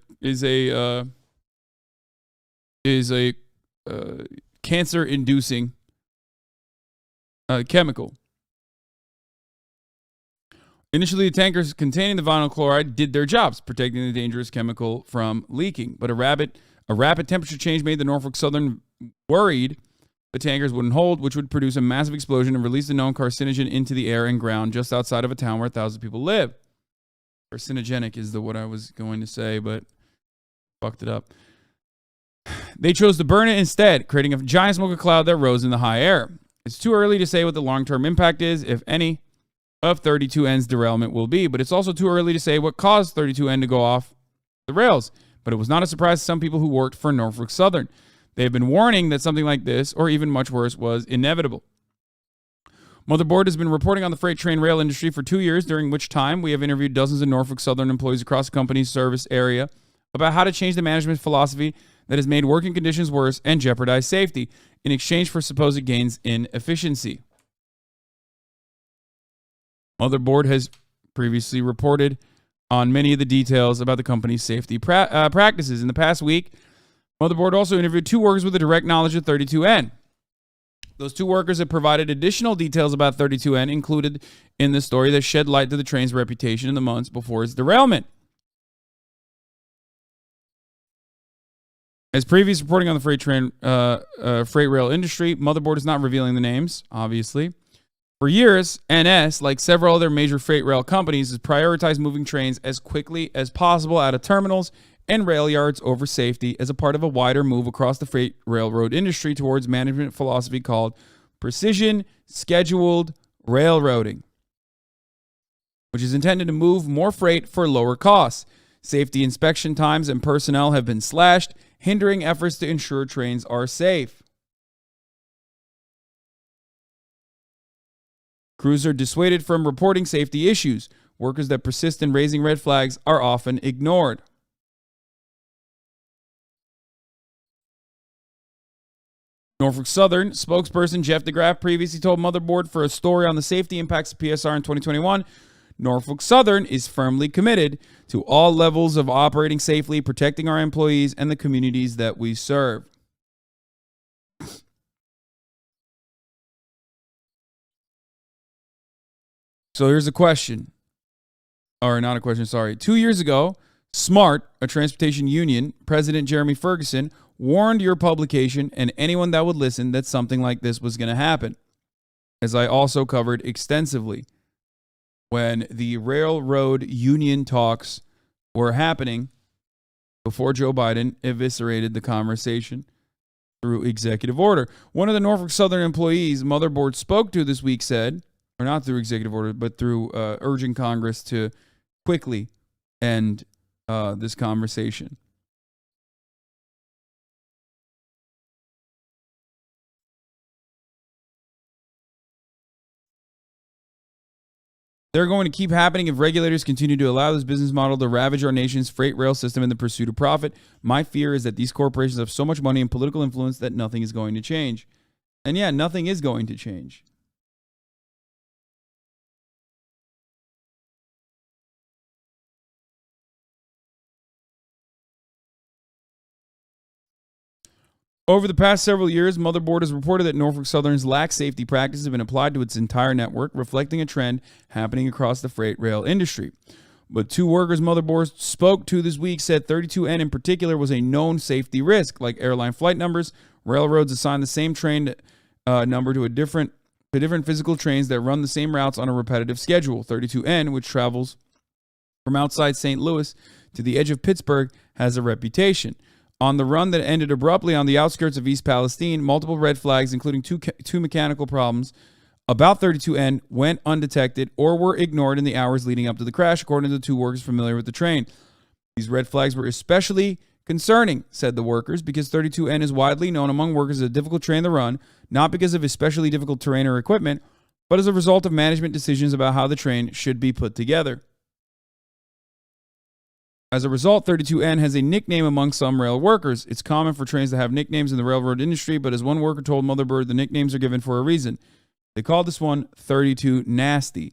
Is a cancer-inducing chemical. Initially, the tankers containing the vinyl chloride did their jobs, protecting the dangerous chemical from leaking. But a rapid temperature change made the Norfolk Southern worried the tankers wouldn't hold, which would produce a massive explosion and release the known carcinogen into the air and ground just outside of a town where 1,000 people live. Carcinogenic is what I was going to say, but fucked it up. They chose to burn it instead, creating a giant smoke cloud that rose in the high air. It's too early to say what the long-term impact is, if any, of 32N's derailment will be, but it's also too early to say what caused 32N to go off the rails. But it was not a surprise to some people who worked for Norfolk Southern. They have been warning that something like this, or even much worse, was inevitable. Motherboard has been reporting on the freight train rail industry for 2 years, during which time we have interviewed dozens of Norfolk Southern employees across the company's service area about how to change the management philosophy that has made working conditions worse and jeopardized safety in exchange for supposed gains in efficiency. Motherboard has previously reported on many of the details about the company's safety practices. In the past week, Motherboard also interviewed 2 workers with a direct knowledge of 32N. Those 2 workers have provided additional details about 32N included in the story that shed light to the train's reputation in the months before its derailment. As previous reporting on the freight rail industry, Motherboard is not revealing the names, obviously. For years, NS, like several other major freight rail companies, has prioritized moving trains as quickly as possible out of terminals and rail yards over safety as a part of a wider move across the freight railroad industry towards management philosophy called precision scheduled railroading, which is intended to move more freight for lower costs. Safety inspection times and personnel have been slashed, hindering efforts to ensure trains are safe. Crews are dissuaded from reporting safety issues. Workers that persist in raising red flags are often ignored. Norfolk Southern spokesperson Jeff DeGraff previously told Motherboard for a story on the safety impacts of PSR in 2021, Norfolk Southern is firmly committed to all levels of operating safely, protecting our employees and the communities that we serve. So here's a question. Or not a question, sorry. 2 years ago, SMART, a transportation union, President Jeremy Ferguson, warned your publication and anyone that would listen that something like this was going to happen, as I also covered extensively when the railroad union talks were happening before Joe Biden eviscerated the conversation through executive order. One of the Norfolk Southern employees Motherboard spoke to this week said, or not through executive order, but through urging Congress to quickly end this conversation. They're going to keep happening if regulators continue to allow this business model to ravage our nation's freight rail system in the pursuit of profit. My fear is that these corporations have so much money and political influence that nothing is going to change. And yeah, nothing is going to change. Over the past several years, Motherboard has reported that Norfolk Southern's lax safety practices have been applied to its entire network, reflecting a trend happening across the freight rail industry. But 2 workers Motherboard spoke to this week said 32N in particular was a known safety risk. Like airline flight numbers, railroads assign the same train number to different physical trains that run the same routes on a repetitive schedule. 32N, which travels from outside St. Louis to the edge of Pittsburgh, has a reputation. On the run that ended abruptly on the outskirts of East Palestine, multiple red flags, including two mechanical problems about 32N, went undetected or were ignored in the hours leading up to the crash, according to the 2 workers familiar with the train. These red flags were especially concerning, said the workers, because 32N is widely known among workers as a difficult train to run, not because of especially difficult terrain or equipment, but as a result of management decisions about how the train should be put together. As a result, 32N has a nickname among some rail workers. It's common for trains to have nicknames in the railroad industry, but as one worker told Motherboard, the nicknames are given for a reason. They called this one 32 Nasty.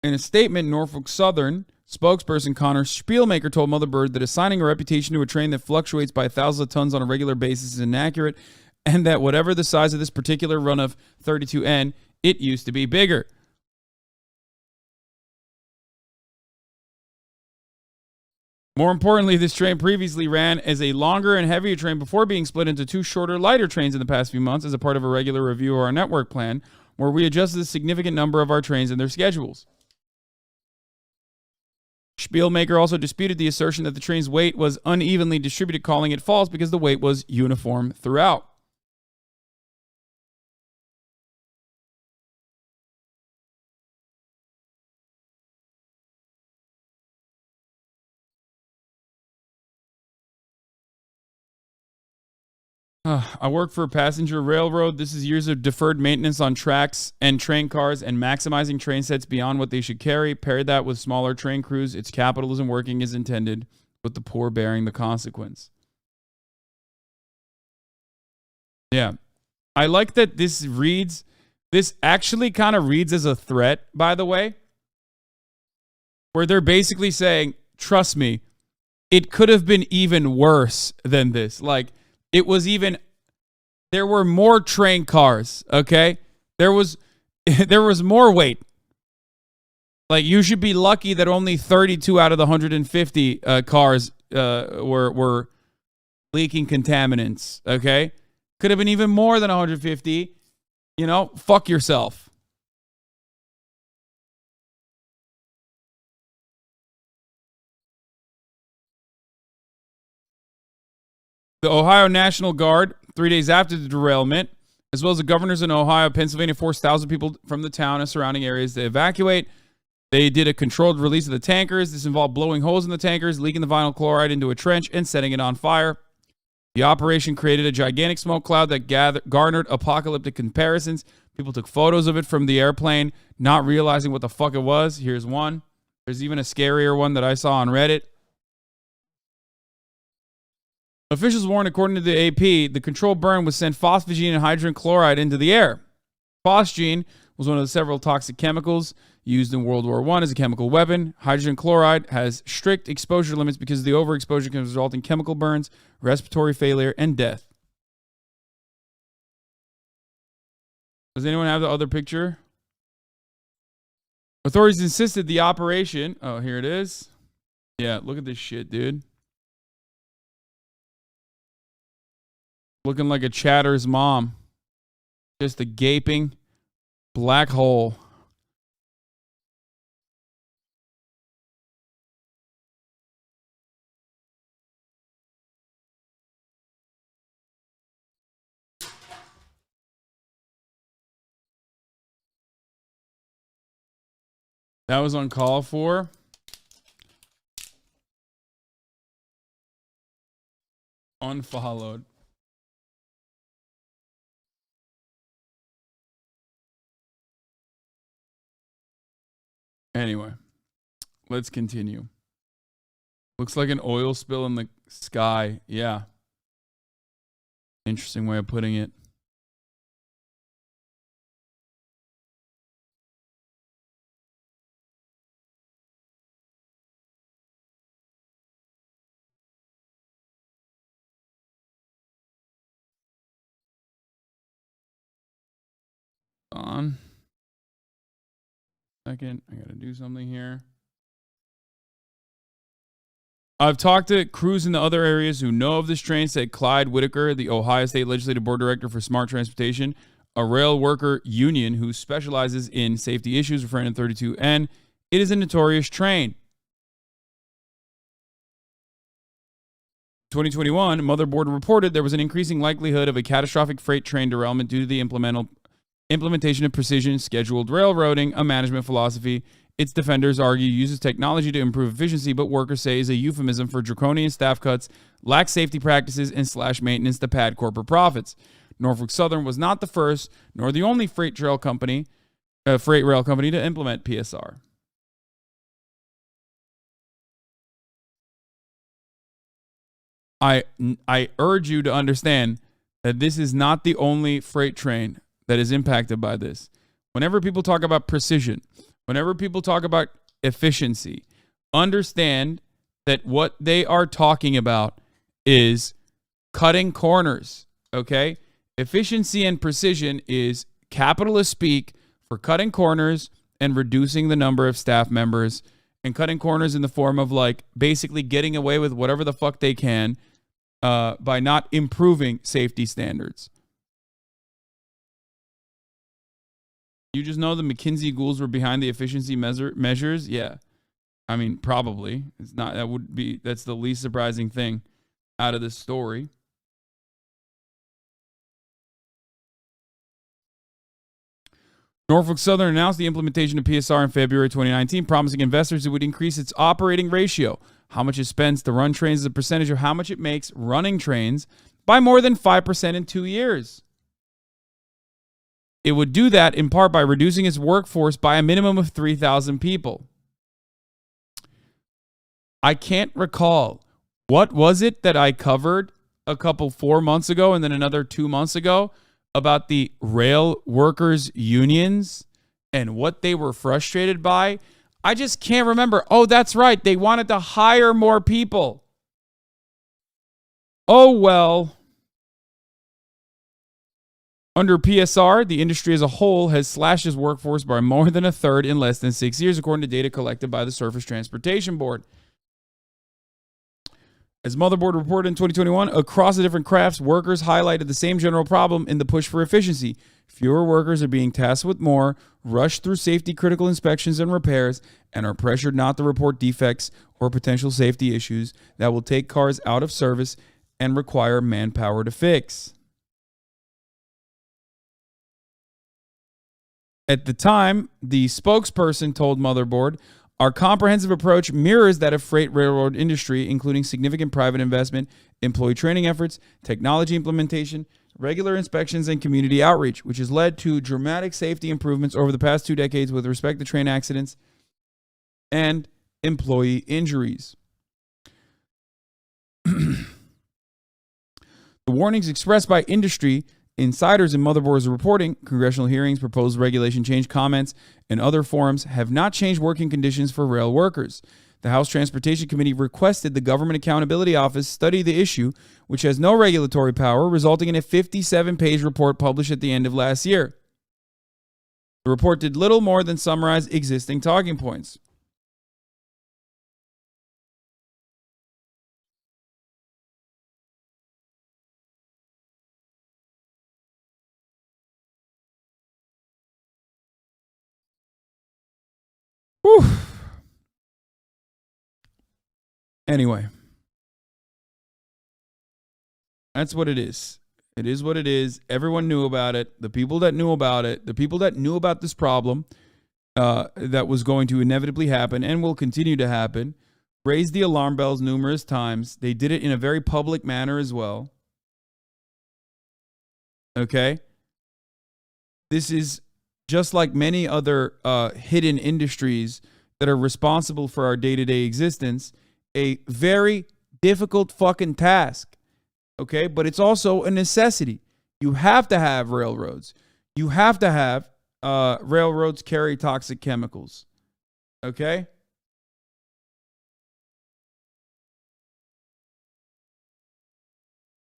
In a statement, Norfolk Southern spokesperson Connor Spielmaker told Motherboard that assigning a reputation to a train that fluctuates by thousands of tons on a regular basis is inaccurate, and that whatever the size of this particular run of 32N, it used to be bigger. More importantly, this train previously ran as a longer and heavier train before being split into 2 shorter, lighter trains in the past few months as a part of a regular review of our network plan, where we adjusted a significant number of our trains and their schedules. Spielmaker also disputed the assertion that the train's weight was unevenly distributed, calling it false because the weight was uniform throughout. I work for a passenger railroad. This is years of deferred maintenance on tracks and train cars and maximizing train sets beyond what they should carry. Pair that with smaller train crews. It's capitalism working as intended, with the poor bearing the consequence. Yeah. I like that this This actually kind of reads as a threat, by the way, where they're basically saying, trust me, it could have been even worse than this. Like, it was even, there were more train cars, okay? There was more weight. Like, you should be lucky that only 32 out of the 150 cars were leaking contaminants, okay? Could have been even more than 150. You know, fuck yourself. The Ohio National Guard, 3 days after the derailment, as well as the governors in Ohio, Pennsylvania, forced 1,000 people from the town and surrounding areas to evacuate. They did a controlled release of the tankers. This involved blowing holes in the tankers, leaking the vinyl chloride into a trench, and setting it on fire. The operation created a gigantic smoke cloud that garnered apocalyptic comparisons. People took photos of it from the airplane, not realizing what the fuck it was. Here's one. There's even a scarier one that I saw on Reddit. Officials warned, according to the AP, the controlled burn would send phosphogene and hydrogen chloride into the air. Phosgene was one of the several toxic chemicals used in World War I as a chemical weapon. Hydrogen chloride has strict exposure limits because the overexposure can result in chemical burns, respiratory failure, and death. Does anyone have the other picture? Authorities insisted the operation... Oh, here it is. Yeah, look at this shit, dude. Looking like a Chatter's mom. Just a gaping black hole. That was uncalled for. Unfollowed. Anyway, let's continue. Looks like an oil spill in the sky. Yeah. Interesting way of putting it. On. Second, I gotta do something here. I've talked to crews in the other areas who know of this train, said Clyde Whitaker, the Ohio State Legislative Board Director for Smart Transportation, a rail worker union who specializes in safety issues, referring to 32N. It is a notorious train. 2021, Motherboard reported there was an increasing likelihood of a catastrophic freight train derailment due to the implementation of precision scheduled railroading, a management philosophy. Its defenders argue uses technology to improve efficiency, but workers say is a euphemism for draconian staff cuts, lax safety practices, and slash maintenance to pad corporate profits. Norfolk Southern was not the first nor the only freight rail company to implement PSR. I urge you to understand that this is not the only freight train that is impacted by this. Whenever people talk about precision, whenever people talk about efficiency, understand that what they are talking about is cutting corners, okay? Efficiency and precision is capitalist speak for cutting corners and reducing the number of staff members, and cutting corners in the form of like basically getting away with whatever the fuck they can by not improving safety standards. You just know the McKinsey ghouls were behind the efficiency measures? Yeah. I mean, probably. It's not, that's the least surprising thing out of this story. Norfolk Southern announced the implementation of PSR in February 2019, promising investors it would increase its operating ratio, how much it spends to run trains as a percentage of how much it makes running trains, by more than 5% in 2 years. It would do that in part by reducing its workforce by a minimum of 3,000 people. I can't recall. What was it that I covered a couple 4 months ago and then another 2 months ago about the rail workers unions and what they were frustrated by, I just can't remember. Oh, that's right. They wanted to hire more people. Oh, well. Under PSR, the industry as a whole has slashed its workforce by more than a third in less than 6 years, according to data collected by the Surface Transportation Board. As Motherboard reported in 2021, across the different crafts, workers highlighted the same general problem in the push for efficiency. Fewer workers are being tasked with more, rushed through safety-critical inspections and repairs, and are pressured not to report defects or potential safety issues that will take cars out of service and require manpower to fix. At the time, the spokesperson told Motherboard, our comprehensive approach mirrors that of freight railroad industry, including significant private investment, employee training efforts, technology implementation, regular inspections, and community outreach, which has led to dramatic safety improvements over the past 2 decades with respect to train accidents and employee injuries. The warnings expressed by industry insiders in Motherboard's reporting, congressional hearings, proposed regulation change comments, and other forums have not changed working conditions for rail workers. The House Transportation Committee requested the Government Accountability Office study the issue, which has no regulatory power, resulting in a 57-page report published at the end of last year. The report did little more than summarize existing talking points. Whew. Anyway, that's what it is. It is what it is. Everyone knew about it. The people that knew about it, the people that knew about this problem that was going to inevitably happen and will continue to happen, raised the alarm bells numerous times. They did it in a very public manner as well. Okay? This is just like many other hidden industries that are responsible for our day-to-day existence, a very difficult fucking task, okay? But it's also a necessity. You have to have railroads. You have to have railroads carry toxic chemicals, okay?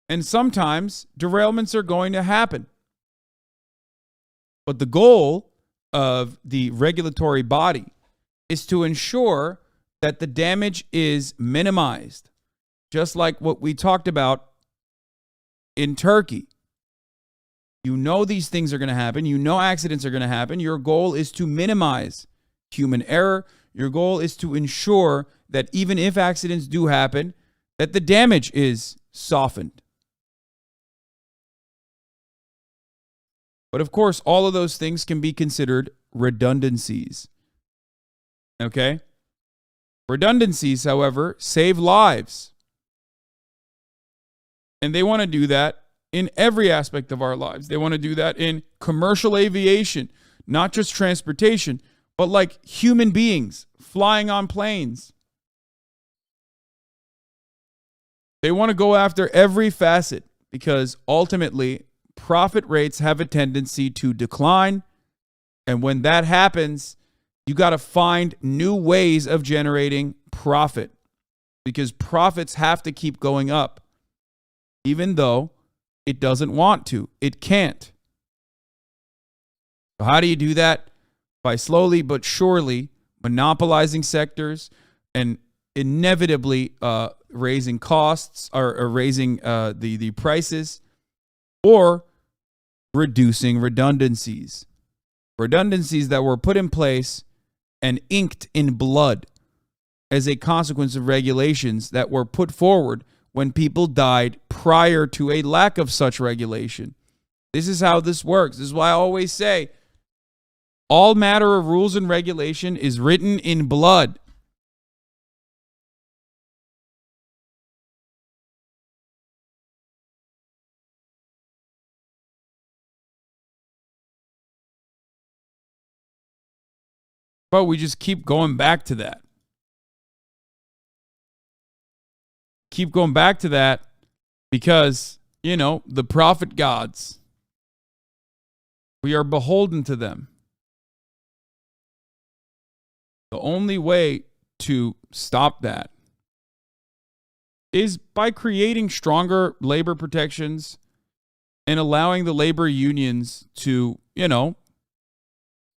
And sometimes derailments are going to happen. But the goal of the regulatory body is to ensure that the damage is minimized, just like what we talked about in Turkey. You know these things are going to happen. You know accidents are going to happen. Your goal is to minimize human error. Your goal is to ensure that even if accidents do happen, that the damage is softened. But of course, all of those things can be considered redundancies. Okay? Redundancies, however, save lives. And they want to do that in every aspect of our lives. They want to do that in commercial aviation, not just transportation, but like human beings flying on planes. They want to go after every facet because ultimately, profit rates have a tendency to decline. And when that happens, you got to find new ways of generating profit because profits have to keep going up, even though it doesn't want to. It can't. So how do you do that? By slowly but surely monopolizing sectors and inevitably raising costs or raising the prices, or reducing redundancies. Redundancies that were put in place and inked in blood as a consequence of regulations that were put forward when people died prior to a lack of such regulation. This is how this works. This is why I always say, all matter of rules and regulation is written in blood. But we just keep going back to that. Keep going back to that because, you know, the profit gods. We are beholden to them. The only way to stop that is by creating stronger labor protections and allowing the labor unions to,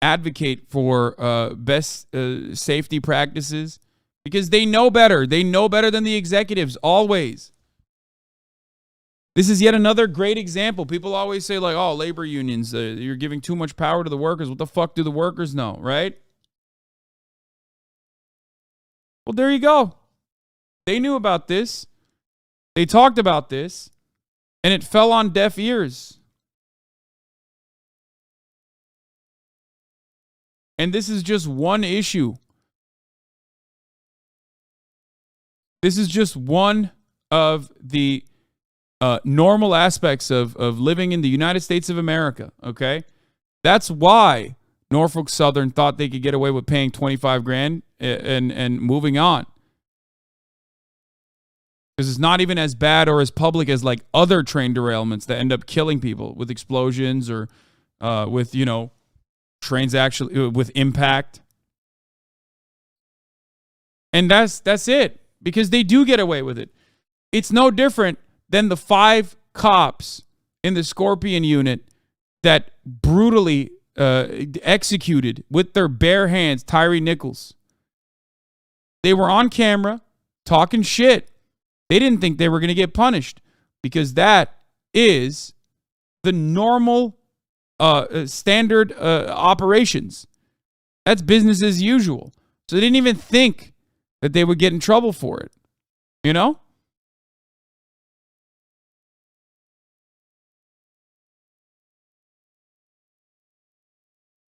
advocate for best safety practices, because they know better. They know better than the executives, always. This is yet another great example. People always say, like, oh, labor unions, you're giving too much power to the workers. What the fuck do the workers know, right? Well, there you go. They knew about this. They talked about this, and it fell on deaf ears. And this is just one issue. This is just one of the normal aspects of living in the United States of America, okay? That's why Norfolk Southern thought they could get away with paying $25,000 and moving on. Because it's not even as bad or as public as like other train derailments that end up killing people with explosions or with, trains actually with impact. And that's it, because they do get away with it. It's no different than the 5 cops in the Scorpion unit that brutally executed with their bare hands Tyree Nichols. They were on camera talking shit. They didn't think they were going to get punished, because that is the normal standard operations. That's business as usual. So they didn't even think that they would get in trouble for it.